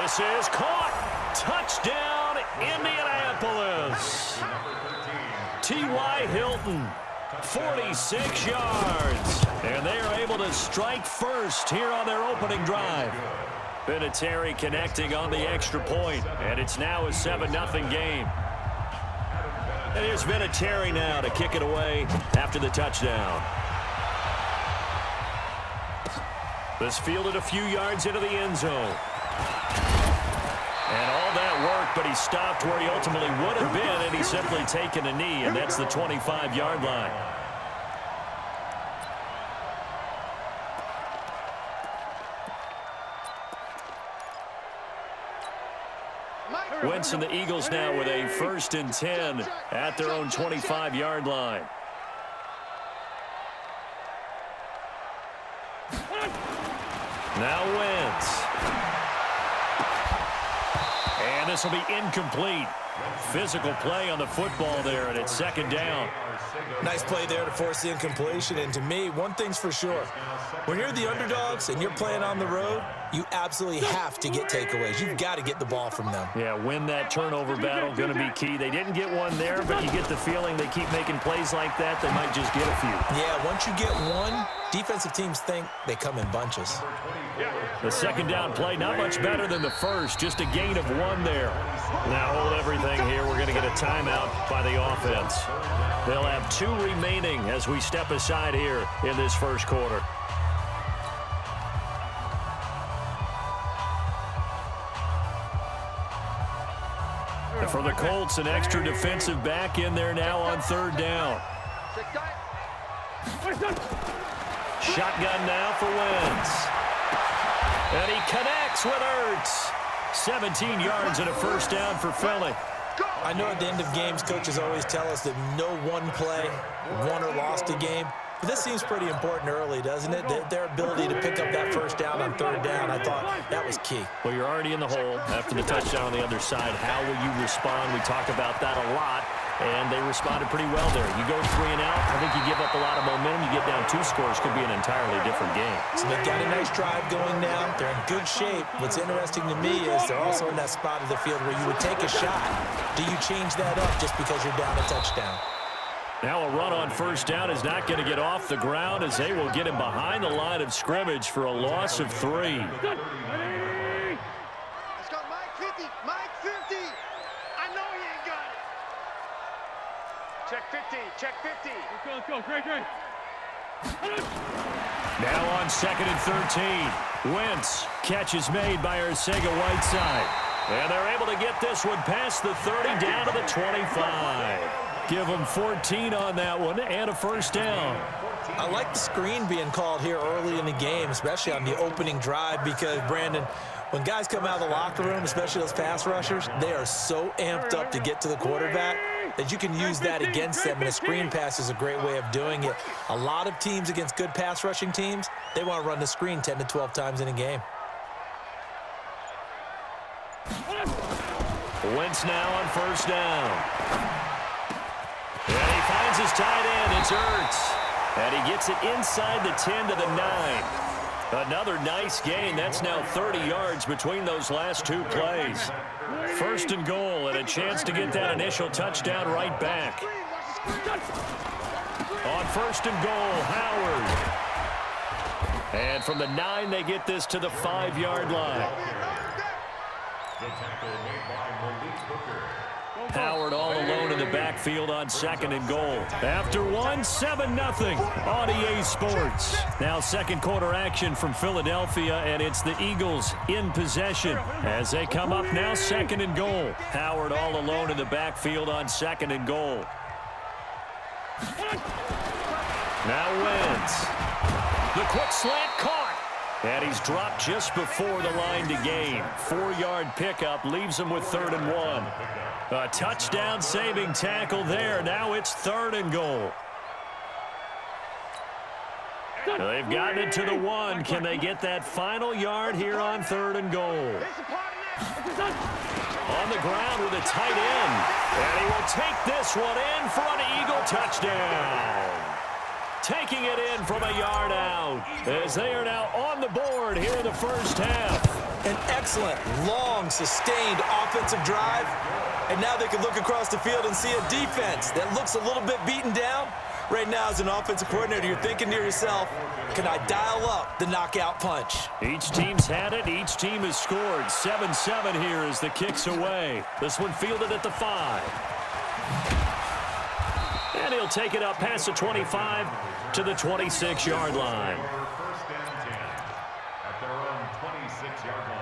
This is caught. Touchdown, Indianapolis. T.Y. Hilton, 46 yards. And they are able to strike first here on their opening drive. Vinatieri connecting on the extra point, and it's now a 7-0 game. And here's Vinatieri now to kick it away after the touchdown. This fielded a few yards into the end zone. And all that work, but he stopped where he ultimately would have been, and he's simply taken a knee, and that's the 25-yard line. Wentz and the Eagles now with a 1st and 10 at their own 25-yard line. Now Wentz. And this will be incomplete. Physical play on the football there, and it's 2nd down. Nice play there to force the incompletion. And to me, one thing's for sure. When you're the underdogs and you're playing on the road, you absolutely have to get takeaways. You've got to get the ball from them. Yeah, win that turnover battle, going to be key. They didn't get one there, but you get the feeling they keep making plays like that, they might just get a few. Yeah, once you get one, defensive teams think they come in bunches. The 2nd down play, not much better than the first, just a gain of 1 there. Now hold everything here. We're going to get a timeout by the offense. They'll have 2 remaining as we step aside here in this first quarter. And for the Colts, an extra defensive back in there now on 3rd down. Shotgun now for Wentz. And he connects with Ertz. 17 yards and a 1st down for Philly. I know at the end of games, coaches always tell us that no one play won or lost a game. But this seems pretty important early, doesn't it? Their ability to pick up that 1st down on 3rd down, I thought that was key. Well, you're already in the hole after the touchdown on the other side. How will you respond? We talked about that a lot, and they responded pretty well there. You go 3 and out, I think you give up a lot of momentum. You get down 2 scores, could be an entirely different game. So they've got a nice drive going now. They're in good shape. What's interesting to me is they're also in that spot of the field where you would take a shot. Do you change that up just because you're down a touchdown? Now a run on 1st down is not going to get off the ground as they will get him behind the line of scrimmage for a loss of 3. Let's go, Mike 50. Mike 50. I know he ain't got it. Check 50. Check 50. Let's go. Great. Now on 2nd and 13. Wentz. Catch is made by Arcega-Whiteside. And they're able to get this one past the 30 down to the 25. Give them 14 on that one and a 1st down. I like the screen being called here early in the game, especially on the opening drive, because, Brandon, when guys come out of the locker room, especially those pass rushers, they are so amped up to get to the quarterback that you can use that against them, and a screen pass is a great way of doing it. A lot of teams against good pass rushing teams, they want to run the screen 10 to 12 times in a game. Wentz now on 1st down. And he finds his tight end. It's Ertz. And he gets it inside the 10 to the 9. Another nice gain. That's now 30 yards between those last 2 plays. 1st and goal and a chance to get that initial touchdown right back. On 1st and goal, Howard. And from the 9, they get this to the 5-yard line. Howard all alone in the backfield on 2nd and goal. After 1, 7-0 on EA Sports. Now 2nd quarter action from Philadelphia, and it's the Eagles in possession as they come up now 2nd and goal. Howard all alone in the backfield on 2nd and goal. Now Wentz. The quick slant caught. And he's dropped just before the line to gain. 4-yard pickup leaves him with 3rd and 1. A touchdown saving tackle there. Now it's 3rd and goal. They've gotten it to the 1. Can they get that final yard here on 3rd and goal? On the ground with a tight end. And he will take this one in for an Eagle touchdown. Taking it in from a yard out as they are now on the board here in the 1st half. An excellent, long, sustained offensive drive. And now they can look across the field and see a defense that looks a little bit beaten down. Right now, as an offensive coordinator, you're thinking to yourself, can I dial up the knockout punch? Each team's had it. Each team has scored. 7-7 here as the kick's away. This one fielded at the 5. And he'll take it up past the 25 to the 26-yard line. First and 10 at their own 26-yard line.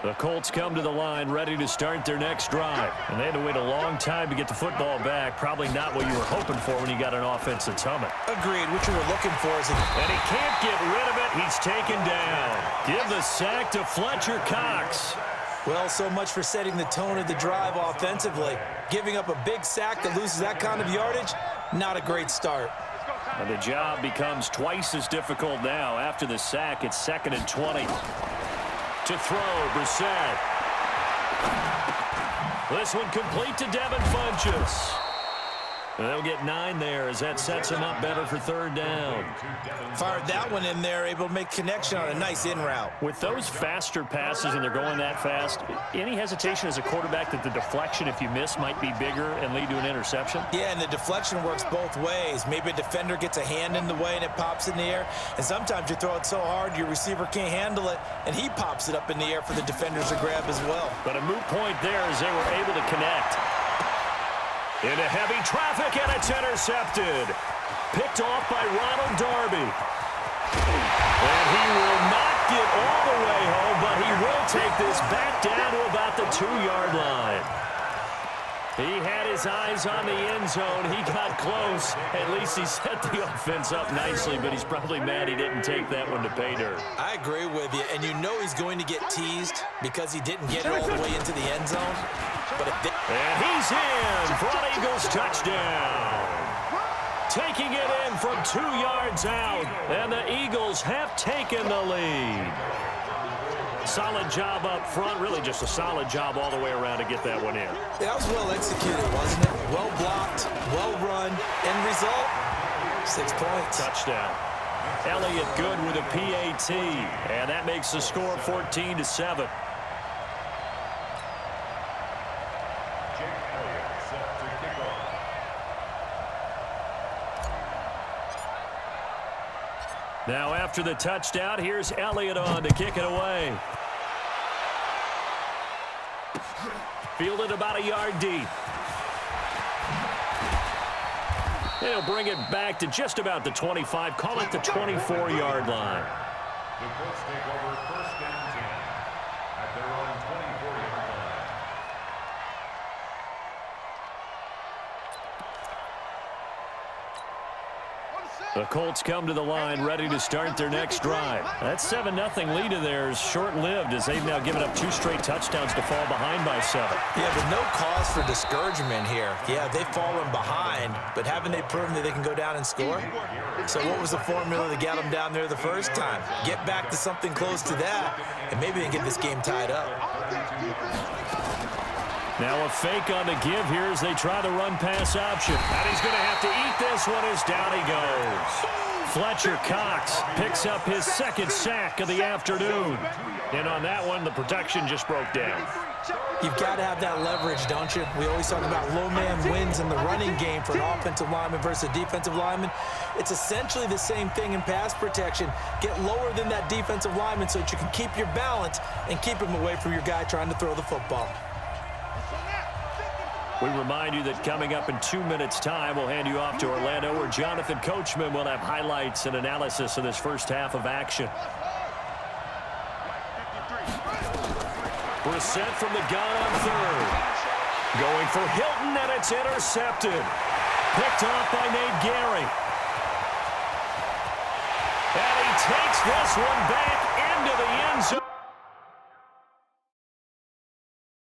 The Colts come to the line ready to start their next drive. And they had to wait a long time to get the football back. Probably not what you were hoping for when you got an offense that's humming. Agreed. What you were looking for is and he can't get rid of it. He's taken down. Give the sack to Fletcher Cox. Well, so much for setting the tone of the drive offensively. Giving up a big sack that loses that kind of yardage, not a great start. And the job becomes twice as difficult now. After the sack, it's 2nd and 20. To throw, Brissett. This one complete to Devin Funchess. And they'll get 9 there as that sets him up better for 3rd down. Fired that one in there, able to make connection on a nice in route. With those faster passes and they're going that fast, any hesitation as a quarterback that the deflection, if you miss, might be bigger and lead to an interception? Yeah, and the deflection works both ways. Maybe a defender gets a hand in the way and it pops in the air. And sometimes you throw it so hard your receiver can't handle it, and he pops it up in the air for the defenders to grab as well. But a moot point there as they were able to connect. Into heavy traffic, and it's intercepted. Picked off by Ronald Darby. And he will not get all the way home, but he will take this back down to about the 2-yard line. He had his eyes on the end zone. He got close. At least he set the offense up nicely, but he's probably mad he didn't take that one to pay dirt. I agree with you, and you know he's going to get teased because he didn't get it all the way into the end zone. But and he's in for an Eagles touchdown. Taking it in from 2 yards out, and the Eagles have taken the lead. Solid job up front, really just a solid job all the way around to get that one in. That was well executed, wasn't it? Well blocked, well run. End result, 6 points. Touchdown. Elliott good with a PAT, and that makes the score 14-7. Now after the touchdown, here's Elliott on to kick it away. Fielded about a yard deep. He'll bring it back to just about the 25, call it the 24-yard line. The Colts take over 1st and 10 at their own 24-yard line. The Colts come to the line ready to start their next drive. That 7-0 lead of theirs short-lived as they've now given up 2 straight touchdowns to fall behind by 7. Yeah, but no cause for discouragement here. Yeah, they've fallen behind, but haven't they proven that they can go down and score? So what was the formula that got them down there the first time? Get back to something close to that, and maybe they can get this game tied up. Now a fake on the give here as they try the run-pass option. And he's going to have to eat this one as down he goes. Fletcher Cox picks up his 2nd sack of the afternoon. And on that one, the protection just broke down. You've got to have that leverage, don't you? We always talk about low man wins in the running game for an offensive lineman versus a defensive lineman. It's essentially the same thing in pass protection. Get lower than that defensive lineman so that you can keep your balance and keep him away from your guy trying to throw the football. We remind you that coming up in 2 minutes' time, we'll hand you off to Orlando, where Jonathan Coachman will have highlights and analysis of this first half of action. Brissett from the gun on 3rd. Going for Hilton, and it's intercepted. Picked off by Nate Gary. And he takes this one back into the end zone.